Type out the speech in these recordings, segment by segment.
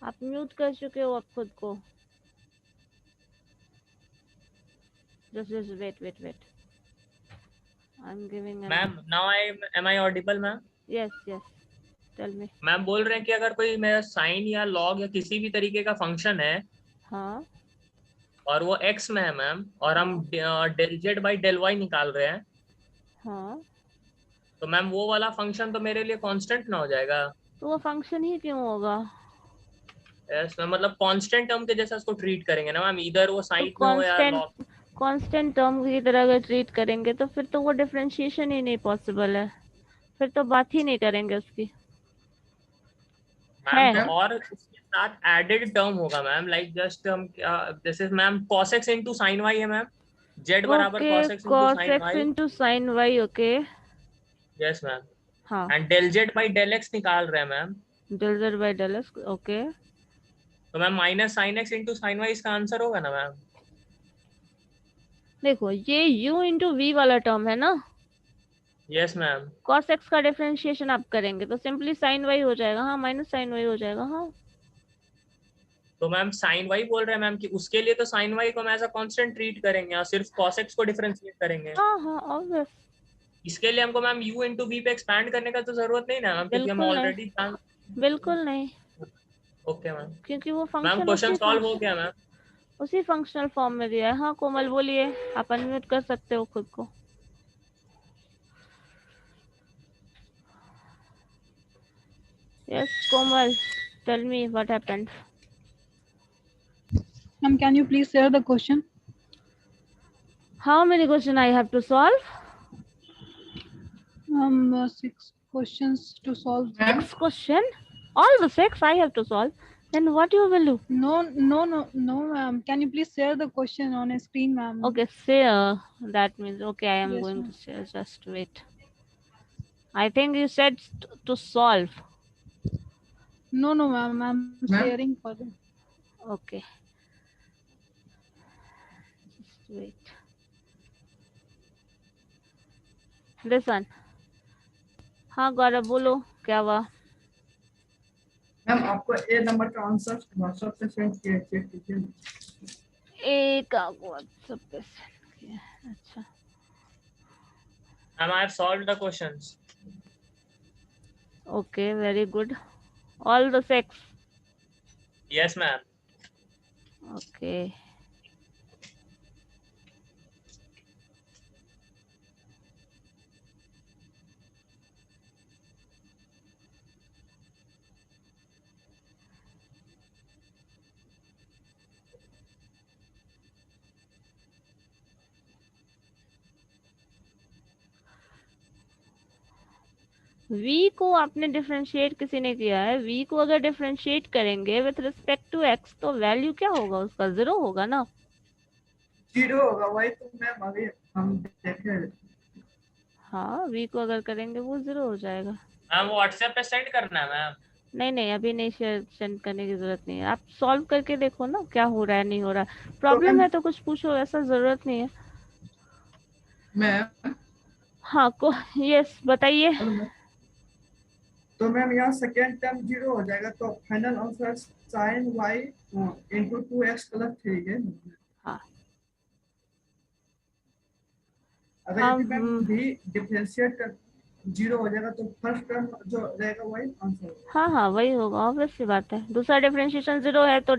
आप म्यूट कर चुके हो आप खुद को। just wait I'm giving an ma'am now I am I audible ma'am? yes tell me। Ma'am बोल रहे हैं कि अगर कोई मेरा साइन या लॉग या किसी भी तरीके का फंक्शन है हाँ और वो एक्स में है मैम, और हम del Z by del Y निकाल रहे हैं, हाँ, तो मैम वो वाला फंक्शन तो मेरे लिए कांस्टेंट ना हो जाएगा? तो वो फंक्शन ही क्यों होगा? यस मैम, मतलब कांस्टेंट टर्म के जैसा उसको ट्रीट करेंगे ना मैम, इधर वो तो साइन में हो या लॉग। कांस्टेंट टर्म की तरह अगर ट्रीट करेंगे तो फिर तो वो डिफरेंशिएशन ही नहीं पॉसिबल है, फिर तो बात ही नहीं करेंगे उसकी। मैम तो है और उसके साथ एडेड टर्म होगा मैम, लाइक जस्ट हम जैसे ma'am cos x into sine Y है मैम, z बराबर okay, cos x into cos sine x Y. Into sine Y, okay. Yes ma'am, हाँ, and del Z by del X निकाल रहे हैं ma'am, del Z by del X, okay. तो ma'am minus sine X into sine Y इसका answer होगा ना ma'am? देखो ये u इंटू वी वाला टर्म है ना, यस मैम। cos x का डिफरेंशिएशन आप करेंगे तो सिंपली साइन वाई हो जाएगा, हाँ, माइनस साइन वाई हो जाएगा, हाँ। तो मैम साइन वाई बोल रहे हैं मैम कि उसके लिए तो साइन वाई को हम एज अ कांस्टेंट ट्रीट करेंगे और सिर्फ cos x को डिफरेंशिएट करेंगे। हाँ हाँ ऑब्वियस। इसके लिए हमको मैम u इंटू वी पे एक्सपैंड करने का तो जरूरत नहीं ना मैम, क्योंकि हम बिल्कुल नहीं, ऑलरेडी जान। बिल्कुल नहीं, ओके मैम। क्योंकि वो मैम फंक्शन क्वेश्चन सॉल्व हो गया मैम? उसी फंक्शनल फॉर्म में दिया है। हाँ कोमल बोलिए, आप अनम्यूट कर सकते हो खुद को। Yes Komal, tell me what happened. Ma'am, can you please share the question? How many question I have to solve? 6 questions to solve. 6 question? All the 6 I have to solve? Then what you will do? No, ma'am. Can you please share the question on a screen, ma'am? Okay, share. That means okay, I am Yes, going ma'am. to share. Just wait. I think you said to solve. No, ma'am. I'm sharing for them. Okay. Just wait. This one. हाँ गौरव बोलो, क्या हुआ? Ma'am आपको ए number का answer WhatsApp पे send किया, check कीजिए। एक आपको व्हाट्सएप पे सेंड किया, अच्छा। Ma'am I have solved the questions. Okay, very good. All the 6. Yes ma'am. Okay. v को आपने डिफरेंशिएट किसी ने किया है, v को अगर डिफरेंशिएट करेंगे विथ रिस्पेक्ट टू x तो वैल्यू क्या होगा उसका? 0 होगा ना? 0 होगा, वही तो मैम अभी हम देखे। हाँ, v को अगर करेंगे वो 0 हो जाएगा। मैम व्हाट्सएप पे सेंड करना है मैम? नहीं अभी नहीं सेंड करने की जरूरत नहीं है, आप सॉल्व करके देखो ना क्या हो रहा है नहीं हो रहा है। प्रॉब्लम है तो कुछ पूछो, ऐसा जरूरत नहीं है। मैम हाँ को यस बताइए। तो मैम यहाँ सेकेंड टर्म 0 हो जाएगा, तो final answer sine Y into 2x plus 3 है। हाँ अगर हाँ, यदि मैम भी डिफरेंशिएट कर 0 हो जाएगा तो फर्स्ट टर्म जो रहेगा वही आंसर होगा। हाँ वही होगा, ऑब्वियस सी बात है। दूसरा डिफरेंशिएशन 0 है तो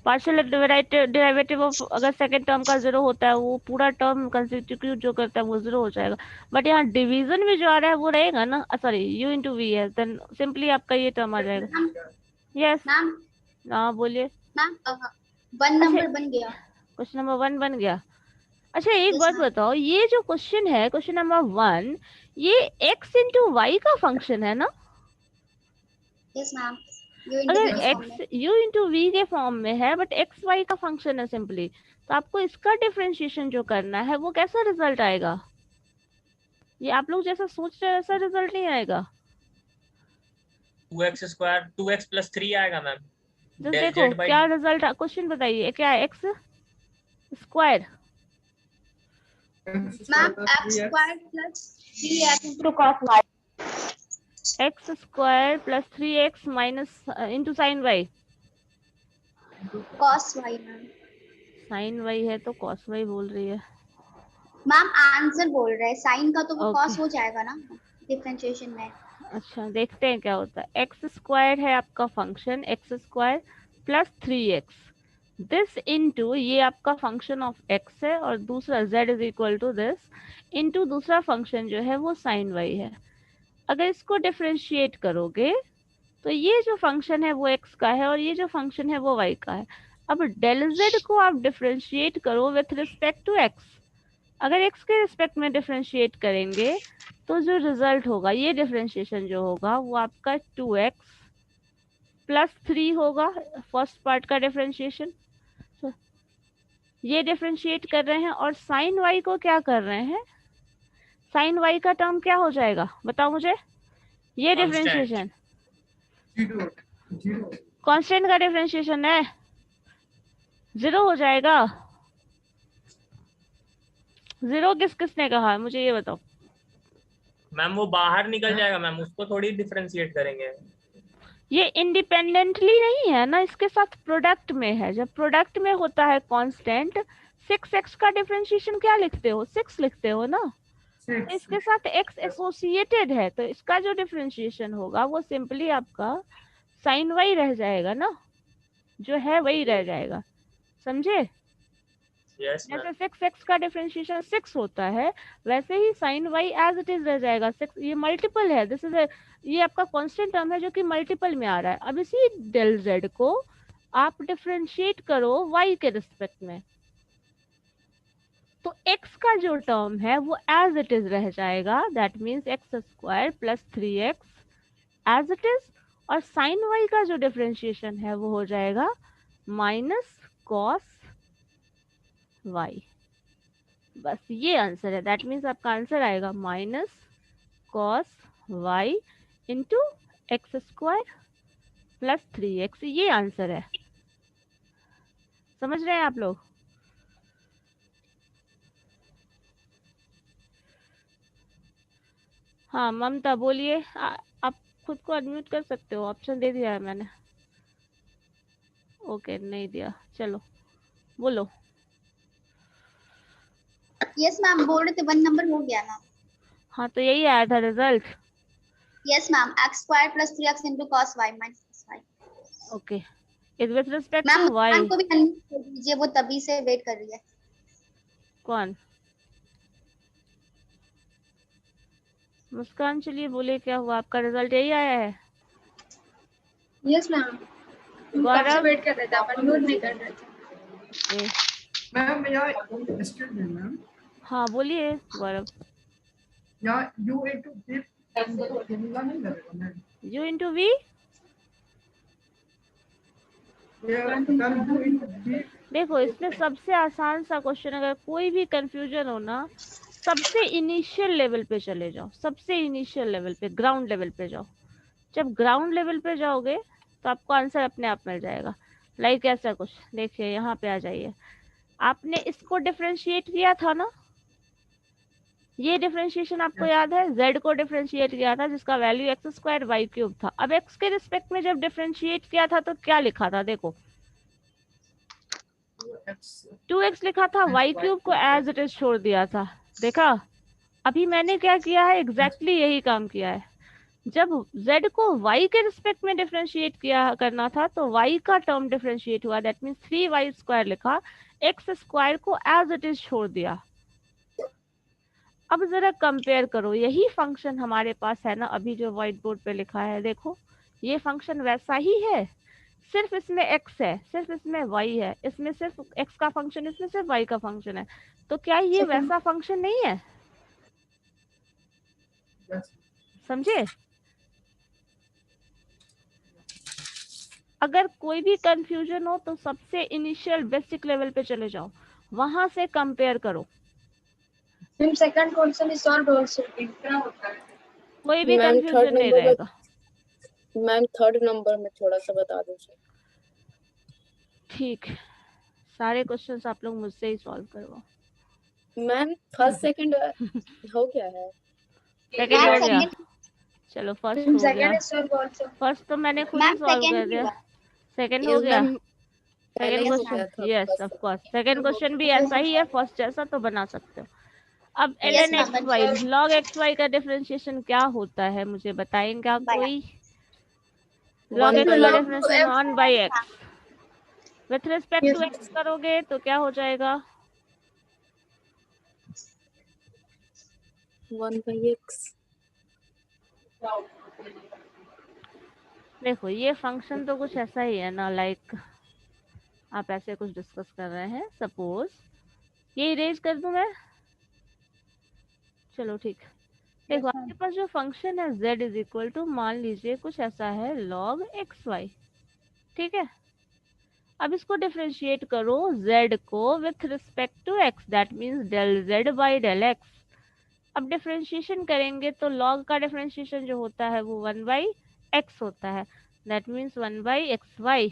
पार्शियल डेरिवेटिव ऑफ अगर सेकंड टर्म का 0 होता है वो पूरा टर्म कंस्टिट्यूट जो करता है वो 0 हो जाएगा। बट यहाँ डिवीजन में जो आ रहा है वो रहेगा ना, सॉरी u इंटू वी है, देन सिंपली आपका ये टर्म आ जाएगा। यस मैम, हाँ बोलिए। मैम 1 नंबर बन गया। क्वेश्चन नंबर 1 बन गया। अच्छा एक बात बताओ, ये जो क्वेश्चन है क्वेश्चन नंबर 1, ये x इंटू वाई का फंक्शन है ना? Yes ma'am. अगर x u इंटू वी के फॉर्म में है बट x y का फंक्शन है सिंपली, तो आपको इसका डिफरेंशिएशन जो करना है वो कैसा रिजल्ट आएगा? ये आप लोग जैसा सोच रहे हैं वैसा रिजल्ट नहीं आएगा। 2x स्क्वायर 2x प्लस 3 आएगा मैम। जस्ट देखो क्या रिजल्ट, क्वेश्चन बताइए क्या है? x square ma'am x square plus 3x into cos y। x square plus 3x minus into sine y. cos y मैम। साइन वाई है तो कॉस वाई बोल रही है। मैम आंसर बोल रहे हैं, साइन का तो वो Okay. cos हो जाएगा ना डिफरेंशिएशन में। अच्छा देखते हैं क्या होता है। एक्स स्क्वायर है आपका function, x square plus 3x, this into ये आपका फंक्शन ऑफ x है और दूसरा z is equal to this into दूसरा फंक्शन जो है वो साइन y है। अगर इसको डिफरेंशिएट करोगे तो ये जो फंक्शन है वो x का है और ये जो फंक्शन है वो y का है। अब डेल z को आप डिफरेंशिएट करो विथ रिस्पेक्ट टू x। अगर x के रिस्पेक्ट में डिफरेंशिएट करेंगे तो जो रिजल्ट होगा, ये डिफरेंशिएशन जो होगा वो आपका 2x प्लस 3 होगा, फर्स्ट पार्ट का डिफरेंशिएशन। तो ये डिफरेंशिएट कर रहे हैं और साइन y को क्या कर रहे हैं, साइन y का टर्म क्या हो जाएगा बताओ मुझे। ये Constant. डिफरेंशिएशन 0 कांस्टेंट का डिफरेंशिएशन है, 0 हो जाएगा। 0 किसने कहा मुझे ये बताओ। मैम वो बाहर निकल जाएगा मैम, उसको थोड़ी डिफरेंशिएट करेंगे। ये इंडिपेंडेंटली नहीं है ना, इसके साथ प्रोडक्ट में है। जब प्रोडक्ट में होता है कांस्टेंट, 6x का डिफरेंशिएशन क्या लिखते हो, 6 लिखते हो ना, तो 6 इसके साथ x एसोसिएटेड है तो इसका जो डिफरेंशिएशन होगा वो सिंपली आपका साइन y रह जाएगा ना, जो है वही रह जाएगा, समझे। Yes ma'am. जैसे 6x का डिफरेंशिएशन 6 होता है वैसे ही sine y as it is रह जाएगा 6। ये मल्टीपल है, दिस इज ये आपका कांस्टेंट टर्म है जो कि मल्टीपल में आ रहा है। अब इसी डेल z को आप डिफरेंशिएट करो y के रिस्पेक्ट में, तो x का जो टर्म है वो एज इट इज रह जाएगा, that means x square plus 3x as it is, और साइन y का जो डिफरेंशिएशन है वो हो जाएगा माइनस कॉस y। बस ये आंसर है, दैट मीन्स आपका आंसर आएगा minus cos y into x square plus 3x, ये आंसर है। समझ रहे हैं आप लोग। हाँ ममता बोलिए, आप खुद को अनम्यूट कर सकते हो, ऑप्शन दे दिया है मैंने। ओके नहीं दिया, चलो बोलो। यस मैम बोल रहे थे 1 नंबर हो गया मैम। हाँ तो यही आया था result. Yes ma'am x square plus 3x into cos y minus y। Okay, is with respect ma'am to y। Ma'am को भी अनम्यूट कर दीजिए, वो तभी से वेट कर रही है। कौन? मुस्कान, चलिए बोले क्या हुआ, आपका रिजल्ट यही आया है। यस मैम, गौरव वेट कर रहे थे, आप अनम्यूट नहीं कर रहे थे। मैम या एक्सक्यूज मी मैम, हाँ बोलिए गौरव। या u into v फॉर्मूला नहीं लगेगा मैम। u इंटू वी, ये कल u into v देखो इसमें सबसे आसान सा क्वेश्चन, अगर कोई भी कंफ्यूजन हो ना, सबसे इनिशियल लेवल पे चले जाओ, सबसे इनिशियल लेवल पे, ग्राउंड लेवल पे जाओ। जब ग्राउंड लेवल पे जाओगे तो आपको आंसर अपने आप मिल जाएगा। लाइक ऐसा कुछ देखिए, यहाँ पे आ जाइए, आपने इसको डिफरेंशिएट किया था ना, ये डिफरेंशिएशन आपको याद है, z को डिफरेंशिएट किया था जिसका value x square y cube था। अब x के रिस्पेक्ट में जब डिफरेंशिएट किया था तो क्या लिखा था, देखो 2x लिखा था, वाई क्यूब को एज इट इज छोड़ दिया था, देखा। अभी मैंने क्या किया है, एग्जैक्टली यही काम किया है। जब z को y के रिस्पेक्ट में डिफरेंशिएट किया करना था तो y का टर्म डिफरेंशिएट हुआ, दैट मीन्स 3y स्क्वायर लिखा, एक्स स्क्वायर को एज इट इज छोड़ दिया। अब जरा कंपेयर करो, यही फंक्शन हमारे पास है ना अभी जो व्हाइट बोर्ड पे लिखा है, देखो ये फंक्शन वैसा ही है, सिर्फ इसमें x है, सिर्फ इसमें y है, इसमें सिर्फ x का फंक्शन, इसमें सिर्फ y का फंक्शन है। तो क्या ये वैसा फंक्शन नहीं है, समझे। अगर कोई भी कंफ्यूजन हो तो सबसे इनिशियल बेसिक लेवल पे चले जाओ, वहां से कंपेयर करो। Ma'am second question is solved also, क्या होता है? कोई भी मैम कंफ्यूजन नहीं रहेगा। मैम थर्ड नंबर में थोड़ा सा बता दीजिए। ठीक, सारे क्वेश्चंस आप लोग मुझसे ही सॉल्व करवाओ। मैम फर्स्ट सेकंड हो गया है। सेकंड हो मैम गया, सेकंड चलो फर्स्ट हो गया। Second is solved also. First तो मैंने खुद ही मैम सॉल्व कर सेकंड दिया, हुआ। सेकंड हो गया। पहले सेकंड ही हो क्वेश्चन, गया था yes first of second। Course second question भी ऐसा ही है फर्स्ट जैसा, तो बना सकते हो। अब Yes, ln ma'am, x but y log x y का डिफरेंशिएशन क्या होता है, मुझे बताएंगे by कोई? log 1 एक्स by का log x। to differentiation x। 1 by x, with respect Yes, to x करोगे तो क्या हो जाएगा? 1 by x। देखो ये फंक्शन तो कुछ ऐसा ही है ना, लाइक आप ऐसे कुछ डिस्कस कर रहे हैं, सपोज ये इरेज कर दूं मैं, चलो ठीक। देखो Yes, आपके ma'am. पास जो फंक्शन है z इज इक्वल टू, मान लीजिए कुछ ऐसा है log एक्स वाई, ठीक है। अब इसको डिफरेंशिएट करो z को with respect to x, that means del z by del x। अब डिफरेंशिएशन करेंगे तो log का डिफरेंशिएशन जो होता है वो 1 बाई x होता है, that means 1 by x y.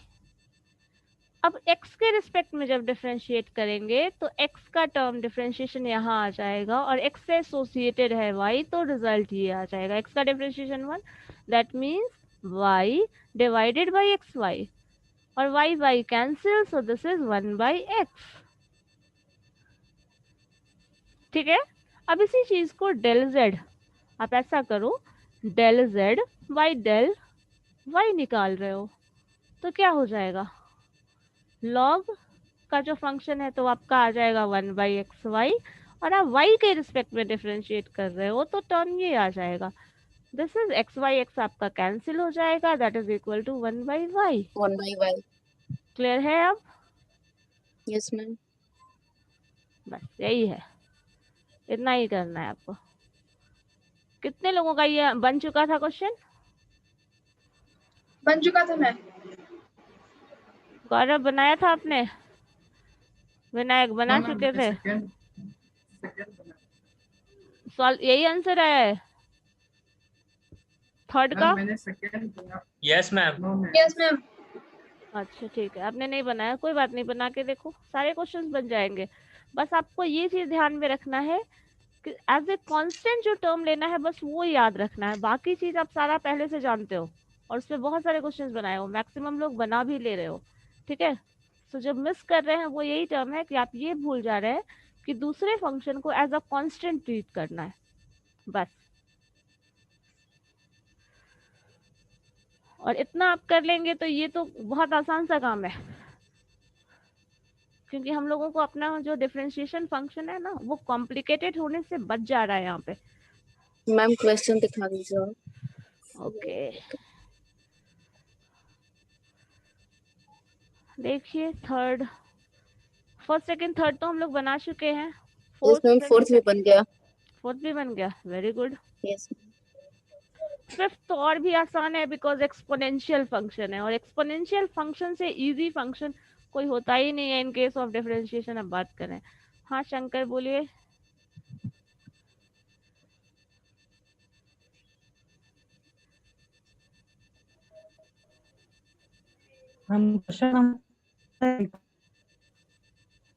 अब x के रिस्पेक्ट में जब डिफरेंशिएट करेंगे तो x का टर्म डिफरेंशिएशन यहाँ आ जाएगा, और x से एसोसिएटेड है y, तो रिजल्ट ये आ जाएगा x का differentiation 1, that means y divided by x y, और y cancel, so this is 1 by x, ठीक है। अब इसी चीज को डेल z, आप ऐसा करो del z by del y निकाल रहे हो तो क्या हो जाएगा? log का जो फंक्शन है तो आपका आ जाएगा 1 बाई एक्स वाई, और आप y के रिस्पेक्ट में डिफरेंशिएट कर रहे हो तो टर्म ये आ जाएगा, this is x y, x आपका कैंसिल हो जाएगा, that is equal to 1 by y. 1 by y। Clear है अब? Yes ma'am. बस यही है, इतना ही करना है आपको। कितने लोगों का ये बन चुका था क्वेश्चन? बन चुका था मैम। गौरव बनाया था आपने? विनायक बना हाँ मैम, चुके थे? सेकंड बना। सॉल्व यही आंसर आया है थर्ड का? मैम मैंने सेकंड बना। Yes ma'am. No ma'am. Yes ma'am. अच्छा ठीक है, आपने नहीं बनाया, कोई बात नहीं, बना के देखो, सारे क्वेश्चंस बन जाएंगे। बस आपको ये चीज ध्यान में रखना है कि एज ए कांस्टेंट जो टर्म लेना है बस वो याद रखना है, बाकी चीज आप सारा पहले से जानते हो, और उसमें बहुत सारे क्वेश्चंस बनाए हो, मैक्सिमम लोग बना भी ले रहे हो, ठीक है। तो जब मिस कर रहे हैं वो यही टर्म है कि आप ये भूल जा रहे हैं कि दूसरे फंक्शन को एज अ कांस्टेंट ट्रीट करना है, बस। और इतना आप कर लेंगे तो ये तो बहुत आसान सा काम है, क्योंकि हम लोगों को अपना जो डिफरेंशिएशन फंक्शन है ना वो कॉम्प्लिकेटेड होने से बच जा रहा है यहाँ पे। मैम क्वेश्चन दिखा दीजिए और। ओके देखिए, थर्ड फर्स्ट सेकंड थर्ड तो हम लोग बना चुके हैं, यस मैम, फोर्थ भी बन गया। फोर्थ भी बन गया, वेरी गुड। यस। फिफ्थ तो और भी आसान है बिकॉज एक्सपोनेंशियल फंक्शन है, और एक्सपोनेंशियल फंक्शन से इजी फंक्शन कोई होता ही नहीं है इन केस ऑफ डिफरेंशिएशन। अब बात करें, हाँ शंकर बोलिए।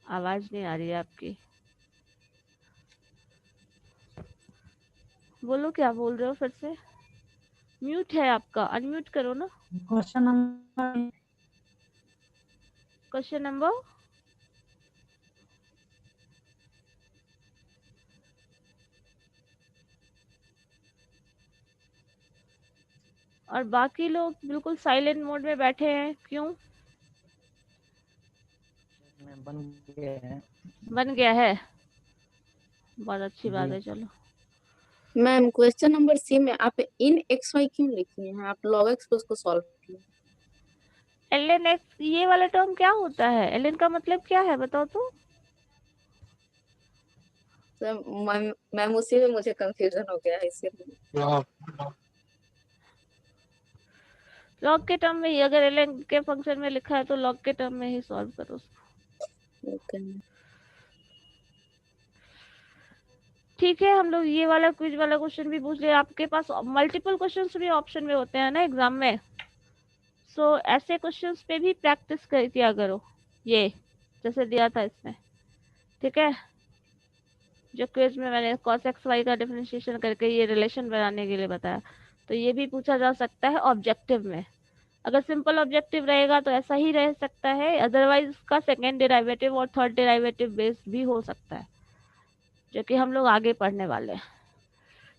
आवाज नहीं आ रही है आपकी, बोलो क्या बोल रहे हो, फिर से म्यूट है आपका, अनम्यूट करो ना। क्वेश्चन नंबर और बाकी लोग बिल्कुल साइलेंट मोड में बैठे हैं, क्यों? बन गया है। बन गया है, बहुत अच्छी बात है, चलो। मैम क्वेश्चन नंबर सी में आप इन एक्स वाई क्यों लिखी हैं? आप लॉग एक्स को उसको सॉल्व कीजिए। ln x, ये वाला टर्म क्या होता है? ln का मतलब क्या है बताओ तो? मैम उसी में मुझे कंफ्यूजन हो गया है इसीलिए। लॉग के टर्म में ही, अगर ln के फंक्शन में लिखा है तो लॉग के टर्म में ही सॉल्व करो उसको। ओके। ठीक है, हम लोग ये वाला क्विज वाला क्वेश्चन भी पूछ लिया। आपके पास मल्टीपल क्वेश्चंस भी ऑप्शन में होते हैं ना एग्जाम में, सो ऐसे क्वेश्चंस पे भी प्रैक्टिस कर किया करो, ये जैसे दिया था इसमें, ठीक है। जो क्विज में मैंने cos x y का डिफरेंशिएशन करके ये रिलेशन बनाने के लिए बताया, तो ये भी पूछा जा सकता है ऑब्जेक्टिव में। अगर सिंपल ऑब्जेक्टिव रहेगा तो ऐसा ही रह सकता है, अदरवाइज उसका सेकेंड डेरिवेटिव और थर्ड डेरिवेटिव बेस्ड भी हो सकता है, जो कि हम लोग आगे पढ़ने वाले हैं।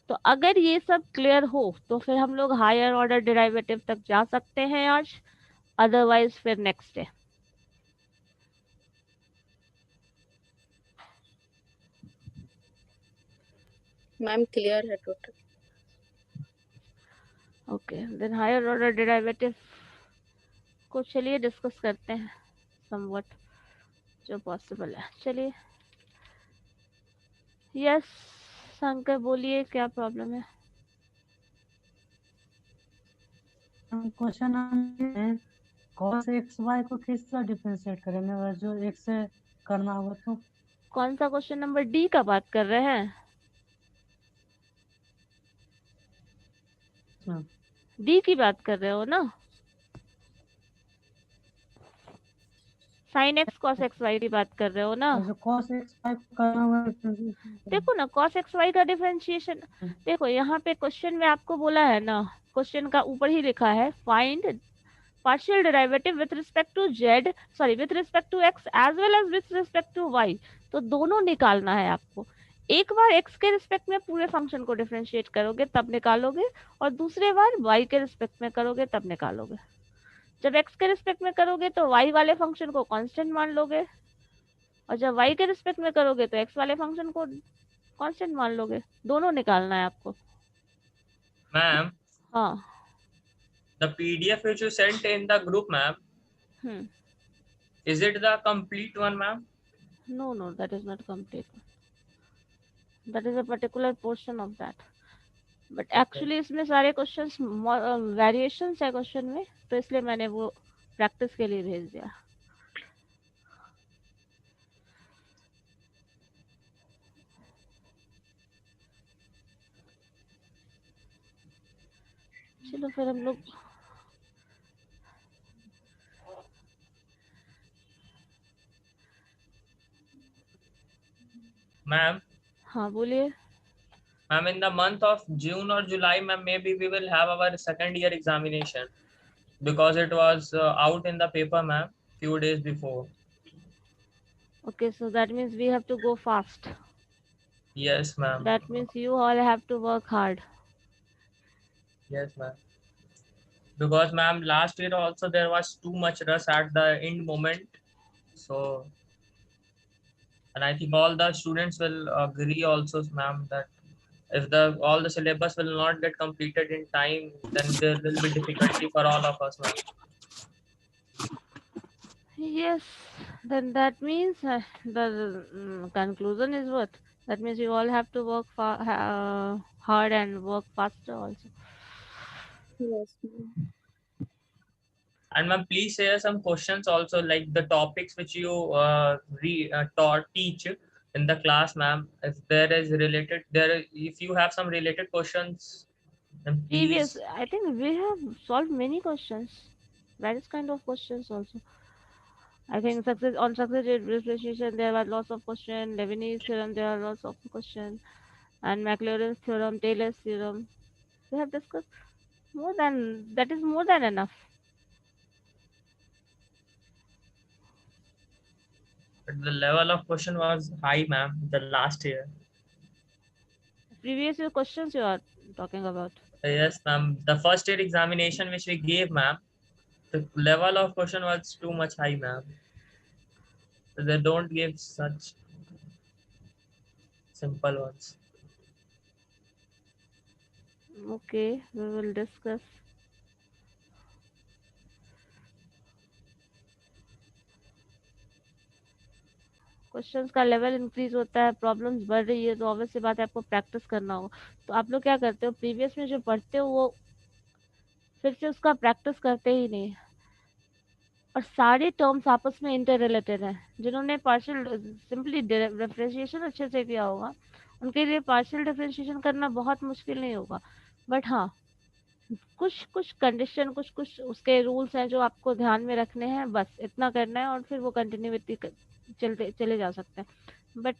तो अगर ये सब क्लियर हो तो फिर हम लोग हायर ऑर्डर डेरिवेटिव तक जा सकते हैं आज, अदरवाइज फिर नेक्स्ट डे। मैम क्लियर है total. Okay, then higher order derivative को चलिए डिस्कस करते हैं समवट, जो पॉसिबल है। चलिए, यस शंकर बोलिए, क्या प्रॉब्लम है? क्वेश्चन है cos xy को किस तरह डिफरेंशिएट करेंगे अगर जो x से करना होगा तो? कौन सा क्वेश्चन नंबर डी का बात कर रहे हैं? हाँ। डी की बात कर रहे हो ना? Sine x cos x y की बात कर रहे हो ना? जो cos xy को करना होगा देखो ना, cos एक्स वाई का डिफरेंशिएशन, देखो यहाँ पे क्वेश्चन में आपको बोला है ना, क्वेश्चन का ऊपर ही लिखा है find partial derivative with respect to z, sorry with respect to x as well as with respect to y. तो दोनों निकालना है आपको। एक बार एक्स के रिस्पेक्ट में पूरे फंक्शन को डिफरेंशिएट करोगे तब निकालोगे, और दूसरे बार वाई के रिस्पेक्ट में करोगे तब निकालोगे। जब एक्स के रिस्पेक्ट में करोगे तो वाई वाले फंक्शन को कांस्टेंट मान लोगे, और जब वाई के रिस्पेक्ट में करोगे तो एक्स वाले फंक्शन को कांस्टेंट मान लोगे। दोनों निकालना है आपको। मैम, हाँ। the PDF which you sent in the group, ma'am, is it the complete one, ma'am? No, that is not complete. That is a particular portion of that. But actually इसमें सारे questions variations है question में, तो इसलिए मैंने वो practice के लिए भेज दिया। चलो फिर हम लोग Ma'am, हाँ बोलिए। ma'am, in the month of June or July, ma'am, maybe we will have our second year examination because it was out in the paper, ma'am, few days before. Okay, so that means we have to go fast. Yes, ma'am. That means you all have to work hard. Yes, ma'am. Because, ma'am, last year also there was too much rush at the end moment. So, and I think all the students will agree also, ma'am, that if all the syllabus will not get completed in time, then there will be difficulty for all of us, ma'am. Yes, then that means the conclusion is what? That means you all have to work hard and work faster also. Yes, ma'am. And ma'am, please share some questions also, like the topics which you teach in the class, ma'am. If there is if you have some related questions, then Previous, please. I think we have solved many questions, various kind of questions also. I think success rate differentiation, there were lots of questions. Leibniz theorem, there are lots of questions, and Maclaurin's theorem, Taylor's theorem. We have discussed more than that, is more than enough. But the level of question was high, ma'am, the last year. Previous year questions you are talking about. Yes, ma'am. The first year examination which we gave, ma'am, the level of question was too much high, ma'am. They don't give such simple ones. Okay, we will discuss. Questions का level increase होता है, problems बढ़ रही है, तो obvious सी बात है आपको प्रैक्टिस करना होगा। तो आप लोग क्या करते हो, प्रीवियस में जो पढ़ते हो वो फिर से उसका प्रैक्टिस करते ही नहीं, और सारे टर्म्स आपस में इंटर रिलेटेड हैं। जिन्होंने पार्शियल सिंपली डिफरेंशिएशन अच्छे से किया होगा उनके लिए पार्शियल डिफरेंशिएशन करना बहुत मुश्किल नहीं होगा, बट हाँ कुछ कुछ कंडीशन, कुछ कुछ उसके रूल्स हैं जो आपको ध्यान में रखने हैं, बस इतना करना है और फिर वो कंटिन्यूटी चले जा सकते हैं। बट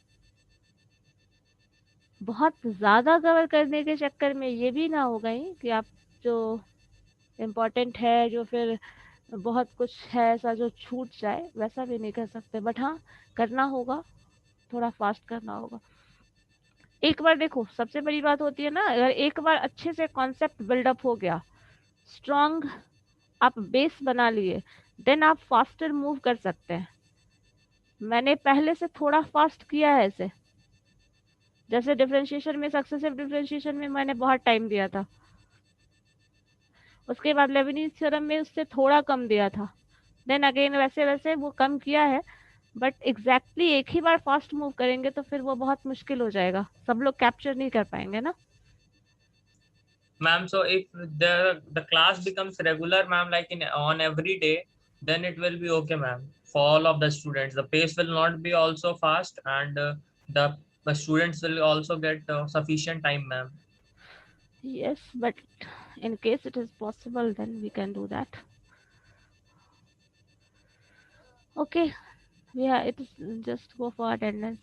बहुत ज़्यादा कवर करने के चक्कर में ये भी ना हो गई कि आप जो इम्पोर्टेंट है जो फिर बहुत कुछ है ऐसा जो छूट जाए, वैसा भी नहीं कर सकते, बट हाँ करना होगा, थोड़ा फास्ट करना होगा। एक बार देखो, सबसे बड़ी बात होती है ना, अगर एक बार अच्छे से कॉन्सेप्ट बिल्डअप हो गया, स्ट्रॉन्ग आप बेस बना लिए, देन आप फास्टर मूव कर सकते हैं। मैंने पहले से थोड़ा फास्ट किया है ऐसे, जैसे डिफरेंशिएशन में, सक्सेसिव डिफरेंशिएशन में मैंने बहुत टाइम दिया था, उसके बाद लेबनीज थ्योरम में उससे थोड़ा कम दिया था, देन अगेन वैसे वैसे वो कम किया है, बट एग्जैक्टली एक ही बार फास्ट मूव करेंगे तो फिर वो बहुत मुश्किल हो जाएगा, सब लोग कैप्चर नहीं कर पाएंगे ना। Ma'am, so if the class becomes regular, ma'am, like in on every day, then it will be okay, ma'am, for all of the students. The pace will not be also fast, and the students will also get sufficient time, ma'am. Yes, but in case it is possible, then we can do that. Okay, yeah, it is just go for attendance.